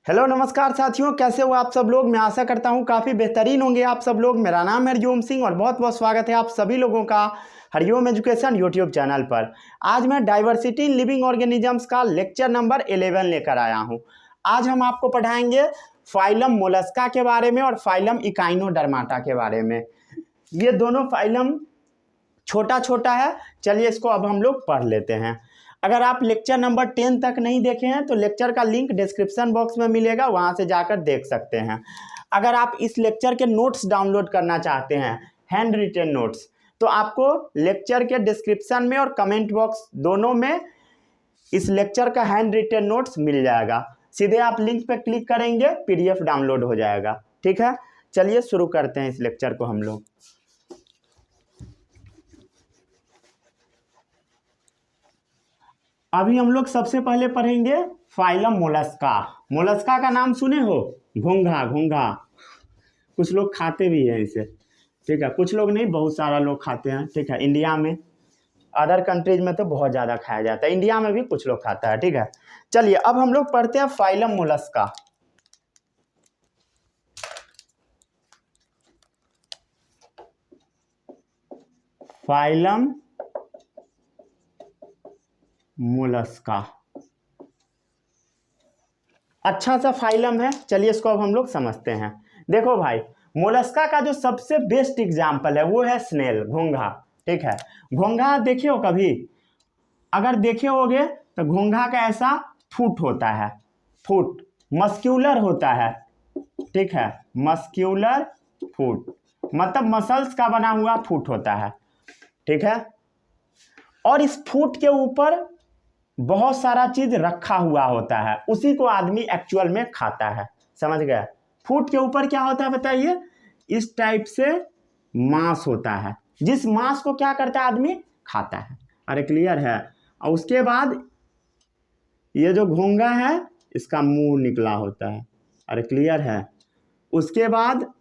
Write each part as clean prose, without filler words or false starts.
Hello नमस्कार साथियों, कैसे हो आप सब लोग। मैं आशा करता हूं काफ़ी बेहतरीन होंगे आप सब लोग। मेरा नाम है हरिओम सिंह और बहुत बहुत स्वागत है आप सभी लोगों का हरिओम एजुकेशन यूट्यूब चैनल पर। आज मैं डाइवर्सिटी इन लिविंग ऑर्गेनिजम्स का लेक्चर नंबर 11 लेकर आया हूं। आज हम आपको पढ़ाएंगे फाइलम मोलस्का के बारे में और फाइलम इकाइनोडर्माटा के बारे में। ये दोनों फाइलम छोटा छोटा है। चलिए इसको अब हम लोग पढ़ लेते हैं। अगर आप लेक्चर नंबर 10 तक नहीं देखे हैं तो लेक्चर का लिंक डिस्क्रिप्शन बॉक्स में मिलेगा, वहां से जाकर देख सकते हैं। अगर आप इस लेक्चर के नोट्स डाउनलोड करना चाहते हैं, हैंड रिटेन नोट्स, तो आपको लेक्चर के डिस्क्रिप्शन में और कमेंट बॉक्स दोनों में इस लेक्चर का हैंड रिटेन नोट्स मिल जाएगा। सीधे आप लिंक पे क्लिक करेंगे, PDF डाउनलोड हो जाएगा। ठीक है, चलिए शुरू करते हैं इस लेक्चर को हम लोग। अभी हम लोग सबसे पहले पढ़ेंगे फाइलम मोलस्का। मोलस्का का नाम सुने हो? घोंघा। घोंघा कुछ लोग खाते भी हैं इसे। ठीक है, कुछ लोग नहीं, बहुत सारा लोग खाते हैं। ठीक है, इंडिया में, अदर कंट्रीज में तो बहुत ज़्यादा खाया जाता है, इंडिया में भी कुछ लोग खाता है। ठीक है, चलिए अब हम लोग पढ़ते हैं फाइलम मोलस्का। फाइलम मोलस्का अच्छा सा फाइलम है। चलिए इसको अब हम लोग समझते हैं। देखो भाई, मोलस्का का जो सबसे बेस्ट एग्जाम्पल है वो है स्नेल, घोंघा। ठीक है, घोंघा देखे हो कभी? अगर देखे होगे तो घोंघा का ऐसा फुट होता है, फुट मस्क्यूलर होता है। ठीक है, मस्क्यूलर फुट मतलब मसल्स का बना हुआ फुट होता है। ठीक है, और इस फुट के ऊपर बहुत सारा चीज रखा हुआ होता है, उसी को आदमी एक्चुअल में खाता है। समझ गए? फूड के ऊपर क्या होता है बताइए? इस टाइप से मांस होता है, जिस मांस को क्या करता है आदमी? खाता है। अरे क्लियर है? और उसके बाद ये जो घोंघा है इसका मुंह निकला होता है। अरे क्लियर है? उसके बाद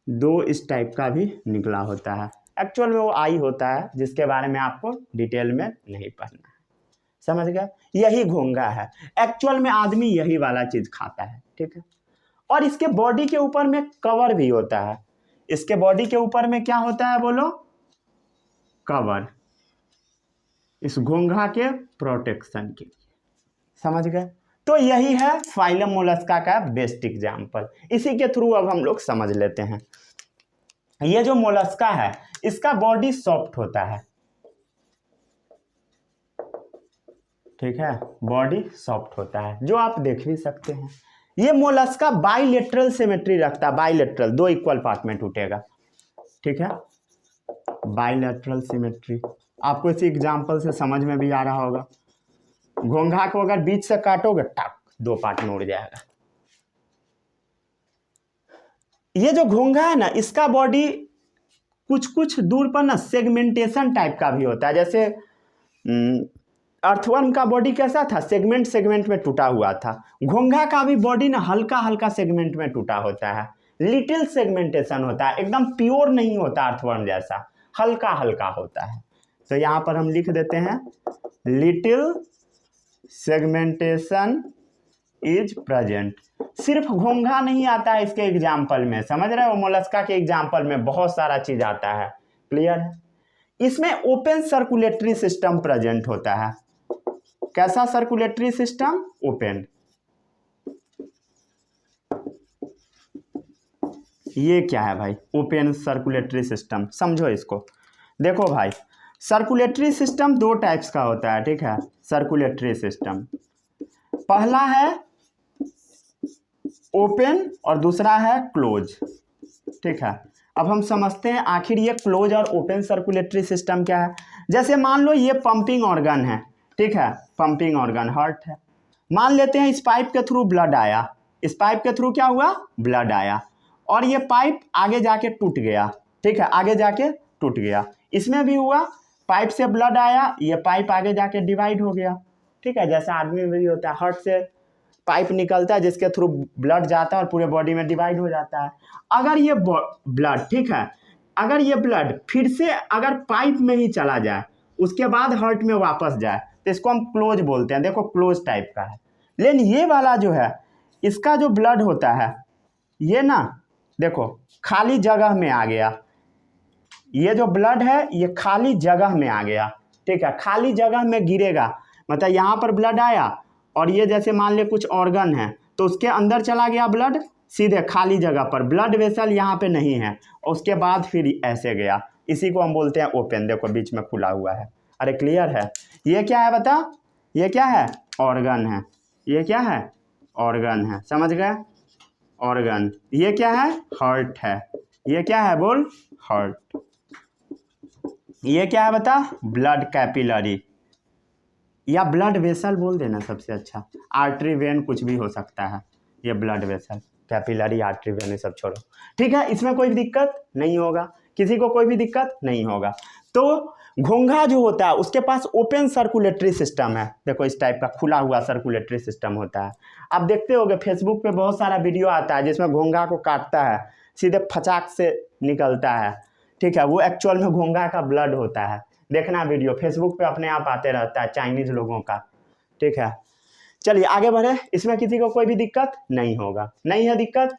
दो इस टाइप का भी निकला होता है। एक्चुअल में वो आई होता है, जिसके बारे में आपको डिटेल में नहीं पढ़ना है। समझ गए? यही घोंघा है। एक्चुअल में आदमी यही वाला चीज खाता है। ठीक है, और इसके बॉडी के ऊपर में कवर भी होता है। इसके बॉडी के ऊपर में क्या होता है बोलो? कवर, इस घोंघा के प्रोटेक्शन के लिए। समझ गए? तो यही है फाइलम मोलस्का का बेस्ट एग्जाम्पल। इसी के थ्रू अब हम लोग समझ लेते हैं। ये जो मोलस्का है इसका बॉडी सॉफ्ट होता है। ठीक है, बॉडी सॉफ्ट होता है, जो आप देख भी सकते हैं। ये मोलस्का बाइलेटरल सिमेट्री रखता है। बाइलेटरल, दो इक्वल पार्ट में टूटेगा। ठीक है, बाइलेटरल सिमेट्री आपको इसी एग्जांपल से समझ में भी आ रहा होगा। घोंघा को अगर बीच से काटोगे, टक, दो पार्ट में उड़ जाएगा। ये जो घोंघा है ना, इसका बॉडी कुछ कुछ दूर पर ना सेगमेंटेशन टाइप का भी होता है। जैसे अर्थवर्म का बॉडी कैसा था? सेगमेंट सेगमेंट में टूटा हुआ था। घोंघा का भी बॉडी ना हल्का हल्का सेगमेंट में टूटा होता है। लिटिल सेगमेंटेशन होता है, एकदम प्योर नहीं होता अर्थवर्म जैसा, हल्का हल्का होता है। तो यहाँ पर हम लिख देते हैं लिटिल सेगमेंटेशन इज प्रेजेंट। सिर्फ घोंघा नहीं आता है इसके एग्जाम्पल में, समझ रहे हो? मोलस्का के एग्जाम्पल में बहुत सारा चीज आता है। क्लियर है? इसमें ओपन सर्कुलेटरी सिस्टम प्रेजेंट होता है। कैसा सर्कुलेटरी सिस्टम? ओपन। ये क्या है भाई? Open circulatory system. समझो इसको। देखो भाई, सर्कुलेटरी सिस्टम दो टाइप्स का होता है। ठीक है, सर्कुलेटरी सिस्टम पहला है ओपन और दूसरा है क्लोज। ठीक है, अब हम समझते हैं आखिर ये क्लोज और ओपन सर्कुलेटरी सिस्टम क्या है। जैसे मान लो ये पंपिंग ऑर्गन है। ठीक है, पंपिंग ऑर्गन हार्ट है। मान लेते हैं इस पाइप के थ्रू ब्लड आया। इस पाइप के थ्रू क्या हुआ? ब्लड आया, और ये पाइप आगे जाके टूट गया। ठीक है, आगे जाके टूट गया। इसमें भी हुआ, पाइप से ब्लड आया, ये पाइप आगे जाके डिवाइड हो गया। ठीक है, जैसा आदमी में भी होता है, हार्ट से पाइप निकलता है जिसके थ्रू ब्लड जाता है और पूरे बॉडी में डिवाइड हो जाता है। अगर ये ब्लड, ठीक है, अगर ये ब्लड फिर से अगर पाइप में ही चला जाए उसके बाद हार्ट में वापस जाए तो इसको हम क्लोज बोलते हैं। देखो क्लोज टाइप का है। लेकिन ये वाला जो है इसका जो ब्लड होता है ये ना देखो खाली जगह में आ गया। ये जो ब्लड है ये खाली जगह में आ गया, ठीक है, खाली जगह में गिरेगा। मतलब यहाँ पर ब्लड आया और ये जैसे मान ले कुछ ऑर्गन है तो उसके अंदर चला गया ब्लड सीधे खाली जगह पर, ब्लड वेसल यहाँ पे नहीं है और उसके बाद फिर ऐसे गया, इसी को हम बोलते हैं ओपन। देखो बीच में खुला हुआ है। अरे क्लियर है? ये क्या है बता? ये क्या है? ऑर्गन है। ये क्या है? ऑर्गन है। समझ गए? ऑर्गन। ये क्या है? हार्ट है। ये क्या है? बोल। हार्ट। ये क्या है बता? ब्लड कैपिलरी या ब्लड वेसल बोल देना सबसे अच्छा। आर्टरी वेन कुछ भी हो सकता है। ये blood vessel, capillary, artery vein, ये सब छोड़ो, ठीक है। इसमें कोई दिक्कत नहीं होगा, किसी को कोई भी दिक्कत नहीं होगा। तो घोंघा जो होता है उसके पास ओपन सर्कुलेटरी सिस्टम है। देखो इस टाइप का खुला हुआ सर्कुलेटरी सिस्टम होता है। आप देखते होगे फेसबुक पे बहुत सारा वीडियो आता है जिसमें घोंघा को काटता है, सीधे फचाक से निकलता है, ठीक है। वो एक्चुअल में घोंघा का ब्लड होता है। देखना वीडियो फेसबुक पे अपने आप आते रहता है चाइनीज लोगों का, ठीक है। चलिए आगे बढ़े। इसमें किसी को कोई भी दिक्कत नहीं होगा, नहीं है दिक्कत।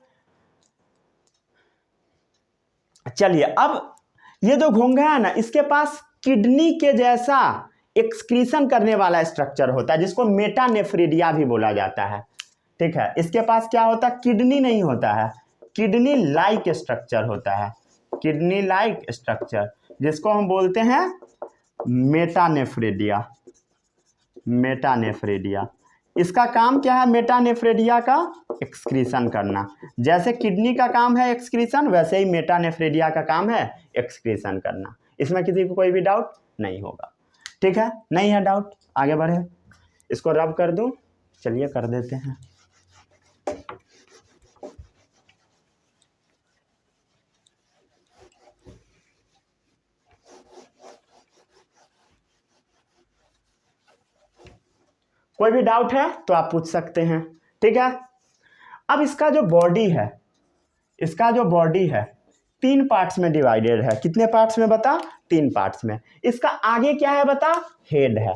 चलिए अब ये जो घोंघा है ना इसके पास किडनी के जैसा एक्सक्रीशन करने वाला स्ट्रक्चर होता है जिसको मेटानेफ्रिडिया भी बोला जाता है, ठीक है। इसके पास क्या होता है? किडनी नहीं होता है, किडनी लाइक स्ट्रक्चर होता है, किडनी लाइक स्ट्रक्चर जिसको हम बोलते हैं मेटानेफ्रिडिया। मेटानेफ्रिडिया इसका काम क्या है? मेटानेफ्रिडिया का एक्सक्रीशन करना। जैसे किडनी का काम है एक्सक्रीशन वैसे ही मेटानेफ्रिडिया का काम है एक्सक्रीशन करना। इसमें किसी को कोई भी डाउट नहीं होगा, ठीक है। नहीं है डाउट? आगे बढ़े। इसको रब कर दूं? चलिए कर देते हैं। कोई भी डाउट है तो आप पूछ सकते हैं, ठीक है। अब इसका जो बॉडी है, इसका जो बॉडी है 3 पार्ट्स में डिवाइडेड है। कितने पार्ट्स में बता? 3 पार्ट्स में। इसका आगे क्या है बता? हेड है।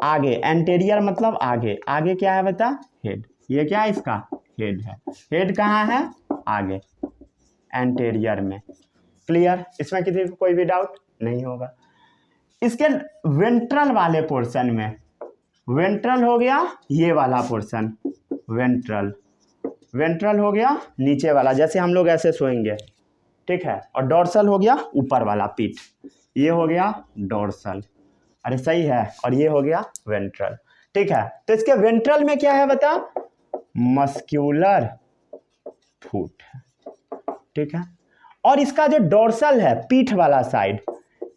आगे एंटेरियर मतलब आगे, आगे क्या है बता? हेड। ये क्या है? इसका हेड है। हेड कहाँ है? आगे एंटेरियर में। क्लियर? इसमें किसी को कोई भी डाउट नहीं होगा। इसके वेंट्रल वाले पोर्शन में, वेंट्रल हो गया ये वाला पोर्शन, वेंट्रल, वेंट्रल हो गया नीचे वाला जैसे हम लोग ऐसे सोएंगे, ठीक है। और डॉर्सल हो गया ऊपर वाला पीठ, ये हो गया डॉर्सल। अरे सही है। और ये हो गया वेंट्रल, ठीक है। तो इसके वेंट्रल में क्या है बता? मस्क्यूलर फुट, ठीक है। और इसका जो डॉर्सल है पीठ वाला साइड,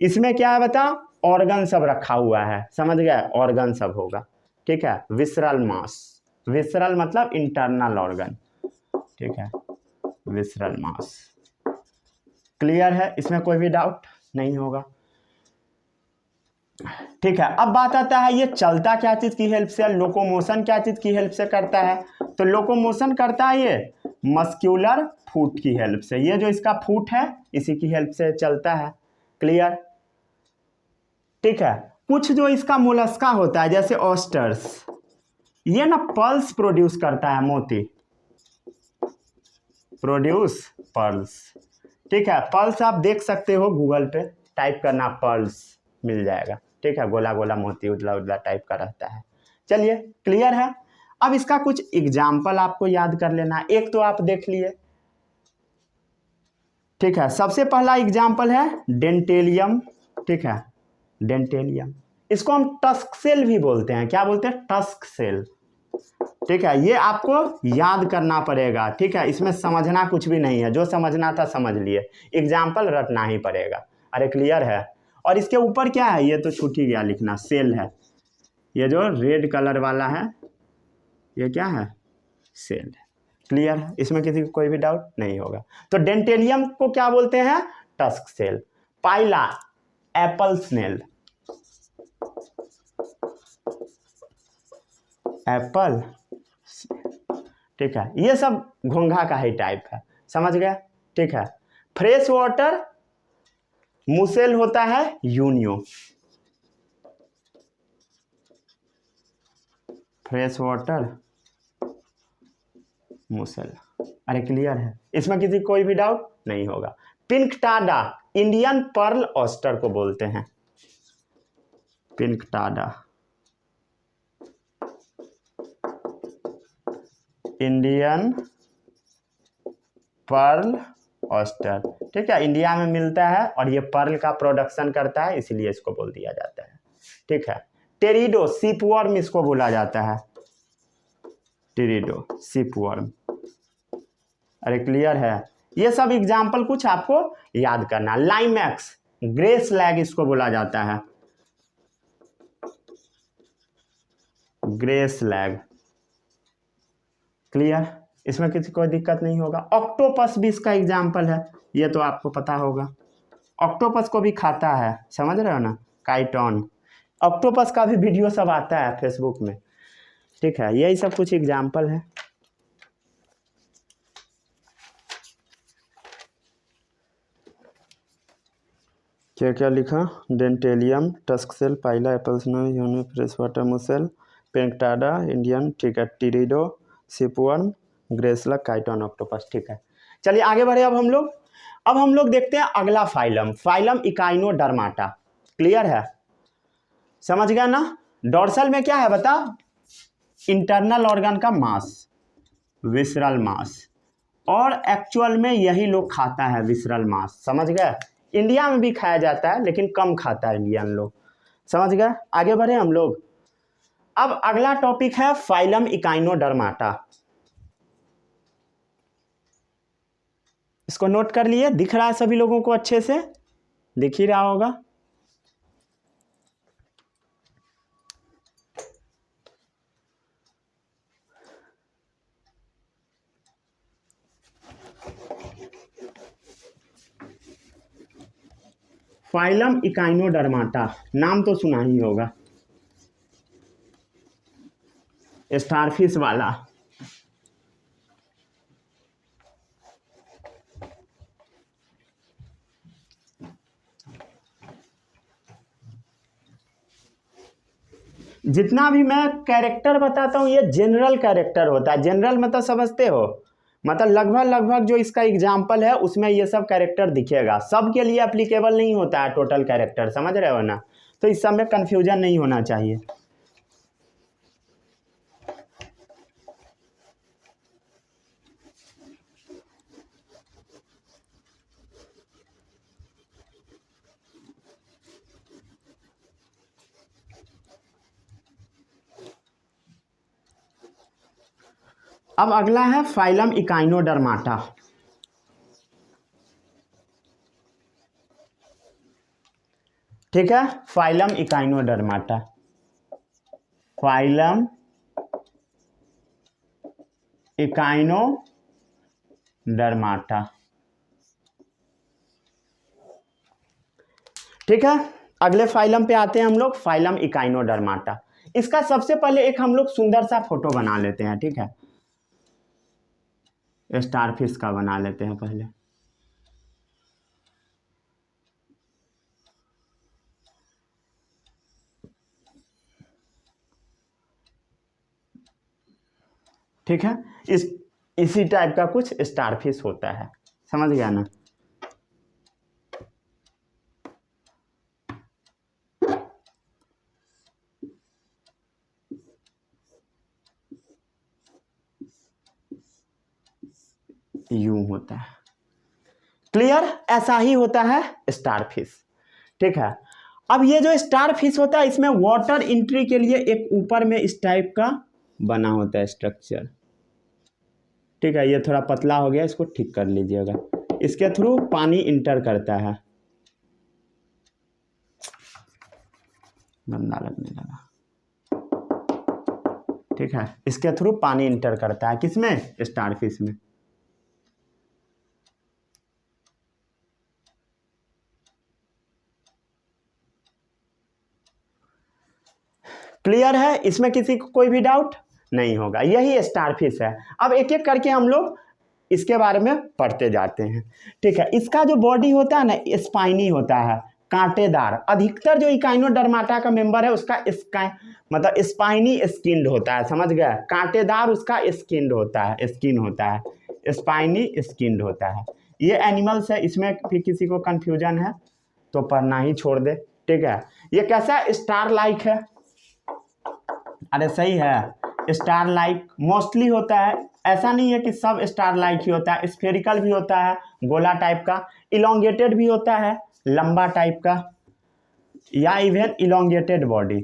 इसमें क्या है बता? ऑर्गन सब रखा हुआ है। समझ गए? ऑर्गन सब होगा, ठीक है। विसरल मास, विसरल मतलब इंटरनल ऑर्गन, ठीक है। विसरल मास। क्लियर है? इसमें कोई भी डाउट नहीं होगा, ठीक है। अब बात आता है ये चलता क्या चीज की हेल्प से? लोकोमोशन क्या चीज की हेल्प से करता है? तो लोकोमोशन करता है ये मस्क्यूलर फुट की हेल्प से। ये जो इसका फुट है इसी की हेल्प से चलता है। क्लियर? ठीक है। कुछ जो इसका मोलस्का होता है जैसे ऑस्टर्स, ये ना पल्स प्रोड्यूस करता है, मोती प्रोड्यूस पल्स, ठीक है। पल्स आप देख सकते हो गूगल पे, टाइप करना पल्स मिल जाएगा, ठीक है। गोला गोला मोती उजला उजला टाइप का रहता है। चलिए क्लियर है। अब इसका कुछ एग्जाम्पल आपको याद कर लेना है। एक तो आप देख लिए, ठीक है। सबसे पहला एग्जाम्पल है डेंटेलियम, ठीक है। डेंटेलियम, इसको हम टस्क सेल भी बोलते हैं। क्या बोलते हैं? टस्क सेल, ठीक है। ये आपको याद करना पड़ेगा, ठीक है। इसमें समझना कुछ भी नहीं है, जो समझना था समझ लिए, एग्जाम्पल रटना ही पड़ेगा। अरे क्लियर है। और इसके ऊपर क्या है? ये तो छूट ही गया लिखना, सेल है। ये जो रेड कलर वाला है ये क्या है? सेल है। क्लियर है? इसमें किसी को कोई भी डाउट नहीं होगा। तो डेंटेलियम को क्या बोलते हैं? Tusk shell. Pila apple snail, apple, ठीक है। ये सब घोंघा का ही टाइप है, समझ गए, ठीक है। फ्रेश वाटर मुसेल होता है यूनियो, फ्रेश वाटर मुसेल। अरे क्लियर है, इसमें किसी कोई भी डाउट नहीं होगा। पिंकटाडा इंडियन पर्ल ऑस्टर को बोलते हैं, पिंकटाडा इंडियन पर्ल ऑस्टर। ठीक है, इंडिया में मिलता है और ये पर्ल का प्रोडक्शन करता है, इसलिए इसको बोल दिया जाता है। ठीक है, टेरिडो सिपवर्म इसको बोला जाता है, टेरिडो सिपवर्म। अरे क्लियर है, ये सब एग्जाम्पल कुछ आपको याद करना। लाइमैक्स ग्रे स्लैग इसको बोला जाता है, ग्रे स्लैग। क्लियर, इसमें किसी कोई दिक्कत नहीं होगा। ऑक्टोपस भी इसका एग्जाम्पल है, ये तो आपको पता होगा। ऑक्टोपस को भी खाता है, समझ रहे हो ना, काइटोन। ऑक्टोपस का भी वीडियो सब आता है फेसबुक में। ठीक है, यही सब कुछ एग्जाम्पल है। क्या क्या लिखा, डेंटेलियम, टस्कसेल, पाइला, एप्पल्सनो, uni, fresh water मुसेल, Pinctada Indian, ठीक है, टिरिडो, सिपवर्म, ग्रेसलग, काइटोन, ऑक्टोपस। ठीक है, चलिए आगे बढ़े। अब हम लोग देखते हैं अगला फाइलम, फाइलम इकाइनोडर्माटा। क्लियर है, समझ गया ना। डोर्सल में क्या है बता, इंटरनल ऑर्गन का मांस, विसरल मांस, और एक्चुअल में यही लोग खाता है विसरल मांस, समझ गए। इंडिया में भी खाया जाता है लेकिन कम खाता है इंडियन लोग, समझ गए। आगे बढ़े हम लोग। अब अगला टॉपिक है फाइलम इकाइनोडर्माटा। इसको नोट कर लिए, दिख रहा है सभी लोगों को, अच्छे से दिख ही रहा होगा। फाइलम इकाइनोडर्माटा नाम तो सुना ही होगा, स्टारफिश वाला। जितना भी मैं कैरेक्टर बताता हूँ ये जनरल कैरेक्टर होता है। जनरल मतलब समझते हो, मतलब लगभग जो इसका एग्जाम्पल है उसमें ये सब कैरेक्टर दिखेगा। सब के लिए एप्लीकेबल नहीं होता है टोटल कैरेक्टर, समझ रहे हो ना, तो इस सब में कन्फ्यूजन नहीं होना चाहिए। अब अगला है फाइलम इकाइनोडर्माटा। ठीक है, फाइलम इकाइनोडर्माटा, फाइलम इकाइनोडर्माटा। ठीक है, अगले फाइलम पे आते हैं हम लोग, फाइलम इकाइनोडर्माटा। इसका सबसे पहले एक हम लोग सुंदर सा फोटो बना लेते हैं। ठीक है, स्टारफिश का बना लेते हैं पहले। ठीक है, इसी टाइप का कुछ स्टारफिश होता है, समझ गया ना। यूं होता है, क्लियर, ऐसा ही होता है स्टारफिश। ठीक है, अब ये जो स्टारफिश होता है इसमें वाटर एंट्री के लिए एक ऊपर में इस टाइप का बना होता है स्ट्रक्चर। ठीक है, ये थोड़ा पतला हो गया, इसको ठीक कर लीजिएगा। इसके थ्रू पानी इंटर करता है, गंदा लगने लगा। ठीक है, इसके थ्रू पानी इंटर करता है, किसमें, स्टारफिश में। क्लियर है, इसमें किसी को कोई भी डाउट नहीं होगा, यही स्टारफिश है। अब एक एक करके हम लोग इसके बारे में पढ़ते जाते हैं। ठीक है, इसका जो बॉडी होता है ना स्पाइनी होता है, कांटेदार। अधिकतर जो इकाइनोडर्माटा का मेंबर है उसका मतलब स्पाइनी स्किन्ड होता है, समझ गया। कांटेदार उसका स्किन्ड होता है, स्किन होता है, स्पाइनी स्किन्ड होता है। ये एनिमल्स है, इसमें भी किसी को कंफ्यूजन है तो पढ़ना ही छोड़ दे। ठीक है, ये कैसा है, स्टार लाइक है। अरे सही है, स्टार लाइक मोस्टली होता है, ऐसा नहीं है कि सब स्टार लाइक ही होता है, स्फेरिकल भी होता है, गोला टाइप का, इलोंगेटेड भी होता है, लंबा टाइप का, या even elongated body,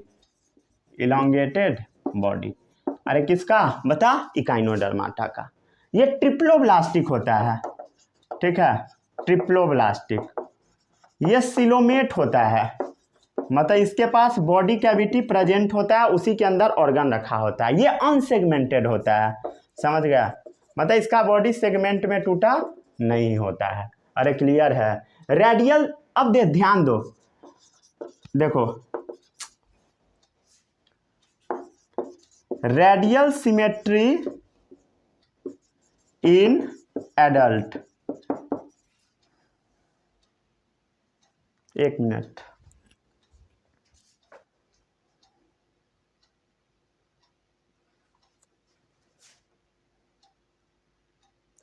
elongated body. अरे किसका बता, इकाइनोडर्माटा का। ये ट्रिप्लोब्लास्टिक होता है। ठीक है, ट्रिप्लोब्लास्टिक। ये सिलोमेट होता है, मतलब इसके पास बॉडी कैविटी प्रेजेंट होता है, उसी के अंदर ऑर्गन रखा होता है। ये अनसेगमेंटेड होता है, समझ गया, मतलब इसका बॉडी सेगमेंट में टूटा नहीं होता है। अरे क्लियर है। रेडियल, अब ध्यान दो, देखो रेडियल सिमेट्री इन एडल्ट। एक मिनट,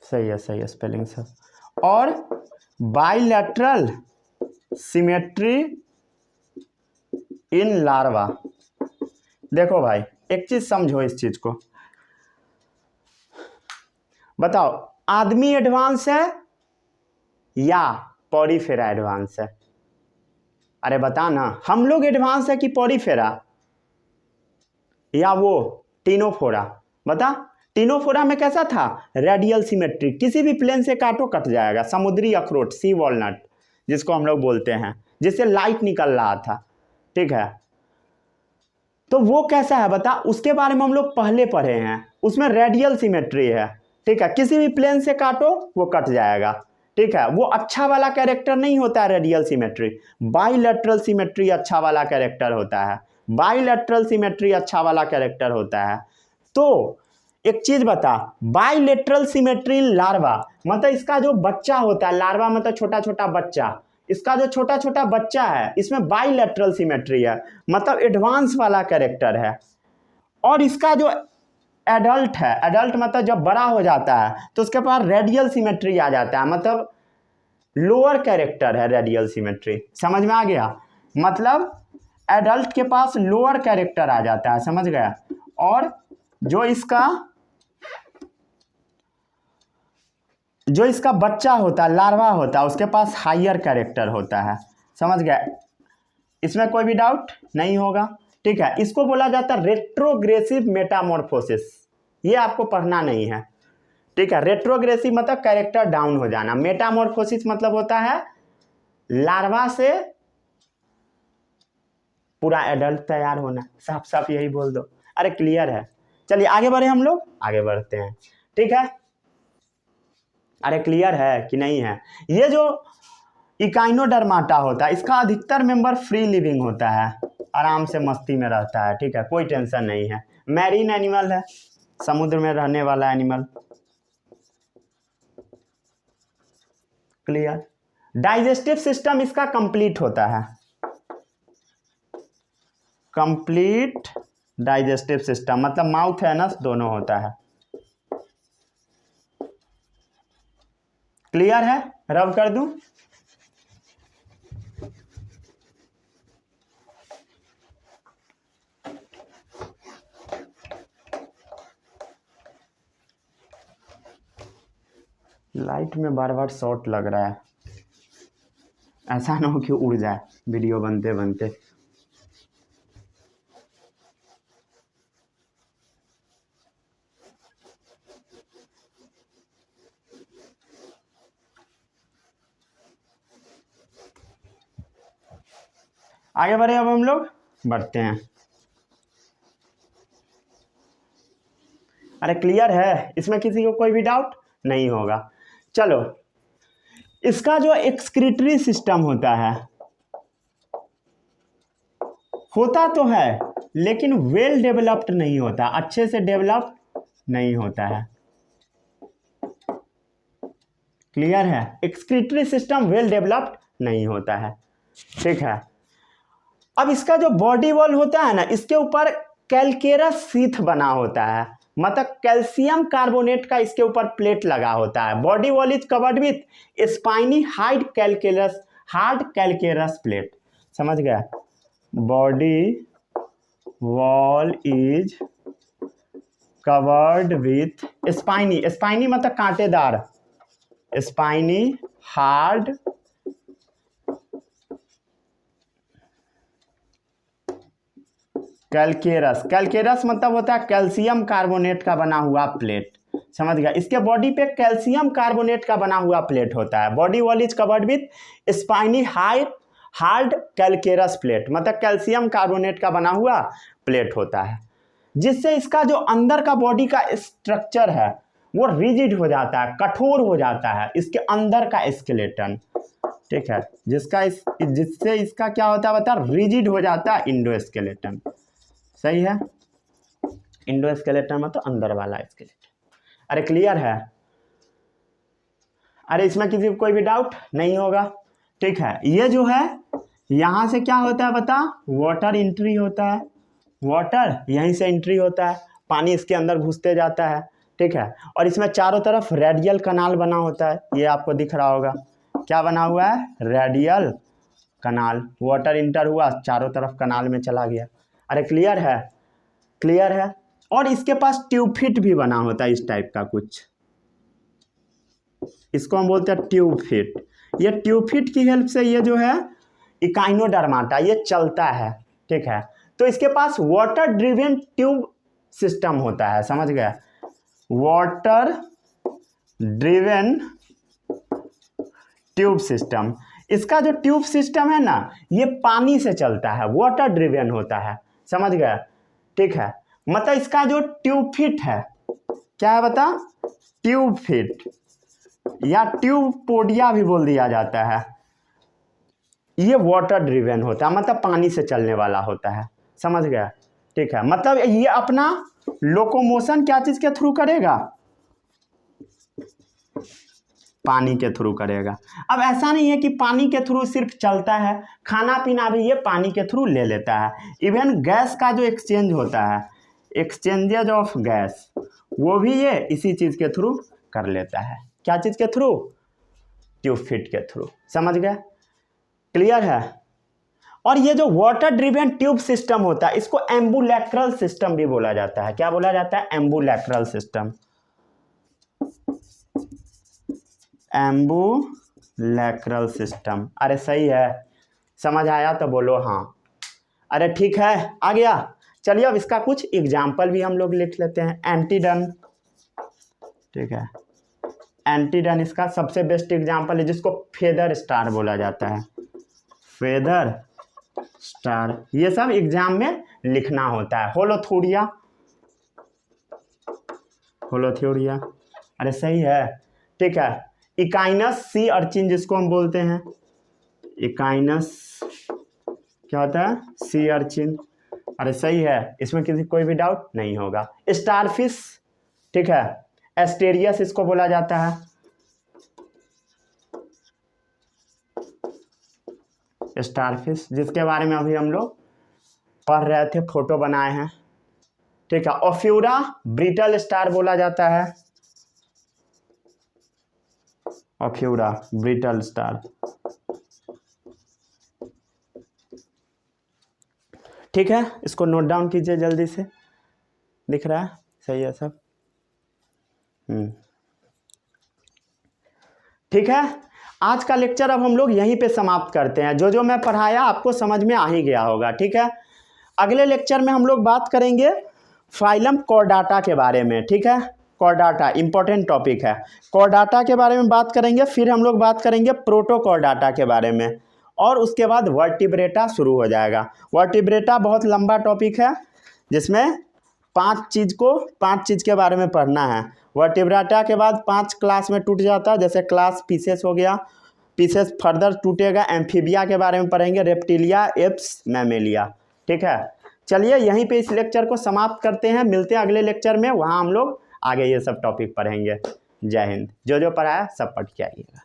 सही है, सही है, स्पेलिंग सब। और बाइलैटरल सिमेट्री इन लार्वा। देखो भाई, एक चीज समझो, इस चीज को बताओ, आदमी एडवांस है या पॉरीफेरा एडवांस है? अरे बता ना, हम लोग एडवांस है कि पॉरीफेरा, या वो टीनोफोरा? बता, टीनोफोरा में कैसा था, रेडियल सिमेट्री, किसी भी प्लेन से काटो कट जाएगा। समुद्री अखरोट, सी वॉलनट जिसको हम लोग बोलते हैं, जिससे लाइट निकल रहा था। ठीक है, तो वो कैसा है बता, उसके बारे में हम लोग पहले पढ़े हैं, उसमें रेडियल सिमेट्री है। ठीक है, किसी भी प्लेन से काटो वो कट जाएगा। ठीक है, वो अच्छा वाला कैरेक्टर नहीं होता है रेडियल सिमेट्री, बाइलैटरल सिमेट्री अच्छा वाला कैरेक्टर होता है, बाइलैटरल सिमेट्री अच्छा वाला कैरेक्टर होता है। तो एक चीज बता, बाइलैटरल सिमेट्री इन लार्वा, मतलब इसका जो बच्चा होता है, लार्वा मतलब छोटा छोटा बच्चा, इसका जो छोटा छोटा बच्चा है इसमें बाइलैटरल सिमेट्री है, मतलब एडवांस वाला कैरेक्टर है। और इसका जो एडल्ट है, एडल्ट मतलब जब बड़ा हो जाता है तो उसके पास रेडियल सिमेट्री आ जाता है, मतलब लोअर कैरेक्टर है रेडियल सिमेट्री। समझ में आ गया, मतलब एडल्ट के पास लोअर कैरेक्टर आ जाता है, समझ गया। और जो इसका बच्चा होता है, लार्वा होता है, उसके पास हायर कैरेक्टर होता है, समझ गया। इसमें कोई भी डाउट नहीं होगा। ठीक है, इसको बोला जाता है रेट्रोग्रेसिव मेटामॉर्फोसिस, ये आपको पढ़ना नहीं है। ठीक है, रेट्रोग्रेसिव मतलब कैरेक्टर डाउन हो जाना, मेटामॉर्फोसिस मतलब होता है लार्वा से पूरा एडल्ट तैयार होना, साफ साफ यही बोल दो। अरे क्लियर है, चलिए आगे बढ़े, हम लोग आगे बढ़ते हैं। ठीक है, अरे क्लियर है कि नहीं है। ये जो इकाइनोडर्माटा होता है, इसका अधिकतर मेंबर फ्री लिविंग होता है, आराम से मस्ती में रहता है। ठीक है, कोई टेंशन नहीं है, मैरीन एनिमल है, समुद्र में रहने वाला एनिमल। क्लियर। डाइजेस्टिव सिस्टम इसका कंप्लीट होता है, कंप्लीट डाइजेस्टिव सिस्टम मतलब माउथ एनस दोनों होता है। क्लियर है, रब कर दूं? लाइट में बार बार शॉट लग रहा है, ऐसा ना हो कि उड़ जाए वीडियो बनते बनते। आगे बढ़े, अब हम लोग बढ़ते हैं। अरे क्लियर है, इसमें किसी को कोई भी डाउट नहीं होगा। चलो, इसका जो एक्सक्रीटरी सिस्टम होता तो है लेकिन वेल डेवलप्ड नहीं होता, अच्छे से डेवलप नहीं होता है। क्लियर है। एक्सक्रीटरी सिस्टम वेल डेवलप्ड नहीं होता है, ठीक है। अब इसका जो बॉडी वॉल होता है ना, इसके ऊपर कैलकेरस सीथ बना होता है, मतलब कैल्शियम कार्बोनेट का इसके ऊपर प्लेट लगा होता है। Body wall is covered with spiny hard calcareous plate, समझ गया। Body wall is covered with spiny मतलब कांटेदार, स्पाइनी हार्ड कैलकेरस मतलब होता है कैल्शियम कार्बोनेट का बना हुआ प्लेट, समझ गया। इसके बॉडी पे कैल्शियम कार्बोनेट का बना हुआ प्लेट होता है। Body wall is covered with spiny hard calcareous plate, मतलब कैल्शियम कार्बोनेट का बना हुआ प्लेट होता है, जिससे इसका जो अंदर का बॉडी का स्ट्रक्चर है वो रिजिड हो जाता है, कठोर हो जाता है, इसके अंदर का स्केलेटन, ठीक है, जिससे इसका क्या होता है बता, रिजिड हो जाता है इंडोस्केलेटन, सही है। इंडोस्केलेटन मतलब अंदर वाला स्केलेटन। अरे क्लियर है? अरे इसमें किसी को कोई भी डाउट नहीं होगा, ठीक है। ये जो है यहाँ से क्या होता है बता, वाटर एंट्री होता है, वाटर यहीं से एंट्री होता है, पानी इसके अंदर घुसते जाता है, ठीक है। और इसमें चारों तरफ रेडियल कनाल बना होता है, ये आपको दिख रहा होगा, क्या बना हुआ है, रेडियल कनाल। वाटर इंटर हुआ, चारों तरफ कनाल में चला गया। अरे क्लियर है? क्लियर है। और इसके पास ट्यूब फिट भी बना होता है इस टाइप का कुछ, इसको हम बोलते हैं ट्यूब फिट। ये ट्यूब फिट की हेल्प से ये जो है इकाइनोडर्माटा ये चलता है, ठीक है। तो इसके पास वाटर ड्रिवन ट्यूब सिस्टम होता है, समझ गए, वाटर ड्रिवन ट्यूब सिस्टम। इसका जो ट्यूब सिस्टम है ना, ये पानी से चलता है, वाटर ड्रिवन होता है, समझ गए, ठीक है। मतलब इसका जो ट्यूब फिट है, क्या है बता, ट्यूब फिट या ट्यूब पोडिया भी बोल दिया जाता है, ये वाटर ड्रिवन होता है, मतलब पानी से चलने वाला होता है, समझ गया, ठीक है। मतलब ये अपना लोकोमोशन क्या चीज के थ्रू करेगा, पानी के थ्रू करेगा। अब ऐसा नहीं है कि पानी के थ्रू सिर्फ चलता है, खाना पीना भी ये पानी के थ्रू ले लेता है। इवन गैस का जो एक्सचेंज होता है, एक्सचेंजेज ऑफ गैस, वो भी ये इसी चीज के थ्रू कर लेता है। क्या चीज के थ्रू, ट्यूब फिट के थ्रू, समझ गए, क्लियर है। और ये जो वाटर ड्रिवन ट्यूब सिस्टम होता है, इसको एम्बुलैक्रल सिस्टम भी बोला जाता है। क्या बोला जाता है, एम्बुलैक्रल सिस्टम, एम्बुलैक्रल सिस्टम। अरे सही है, समझ आया तो बोलो हाँ। अरे ठीक है, आ गया। चलिए अब इसका कुछ एग्जाम्पल भी हम लोग लिख लेते हैं। एंटीडन, ठीक है, एंटीडन इसका सबसे बेस्ट एग्जाम्पल है, जिसको फेदर स्टार बोला जाता है, फेदर स्टार। ये सब एग्जाम में लिखना होता है। होलोथूरिया, होलोथूरिया, अरे सही है, ठीक है। इकाइनस सी अर्चिन जिसको हम बोलते हैं, इकाइनस क्या होता है, सी अर्चिन, अरे सही है, इसमें किसी कोई भी डाउट नहीं होगा। स्टारफिश, ठीक है, एस्टेरियस इसको बोला जाता है, स्टारफिश, जिसके बारे में अभी हम लोग पढ़ रहे थे, फोटो बनाए हैं, ठीक है। ओफ्यूरा ब्रिटल स्टार बोला जाता है, ओफ्यूरा ब्रिटल स्टार, ठीक है। इसको नोट डाउन कीजिए जल्दी से, दिख रहा है, सही है सब, ठीक है। आज का लेक्चर अब हम लोग यहीं पे समाप्त करते हैं। जो जो मैं पढ़ाया आपको समझ में आ ही गया होगा, ठीक है। अगले लेक्चर में हम लोग बात करेंगे फाइलम कॉर्डाटा के बारे में, ठीक है। कॉर्डाटा इंपॉर्टेंट टॉपिक है, कॉर्डाटा के बारे में बात करेंगे। फिर हम लोग बात करेंगे प्रोटोकॉर्डाटा के बारे में, और उसके बाद वर्टिब्रेटा शुरू हो जाएगा। वर्टिब्रेटा बहुत लंबा टॉपिक है, जिसमें 5 चीज़ के बारे में पढ़ना है। वर्टिब्रेटा के बाद 5 क्लास में टूट जाता है, जैसे क्लास पीसेस हो गया, पीसेस फर्दर टूटेगा। एम्फीबिया के बारे में पढ़ेंगे, रेप्टिलिया, एप्स, मैमेलिया, ठीक है। चलिए यहीं पे इस लेक्चर को समाप्त करते हैं, मिलते हैं अगले लेक्चर में, वहाँ हम लोग आगे ये सब टॉपिक पढ़ेंगे। जय हिंद। जो पढ़ाया सब पढ़ के आइएगा।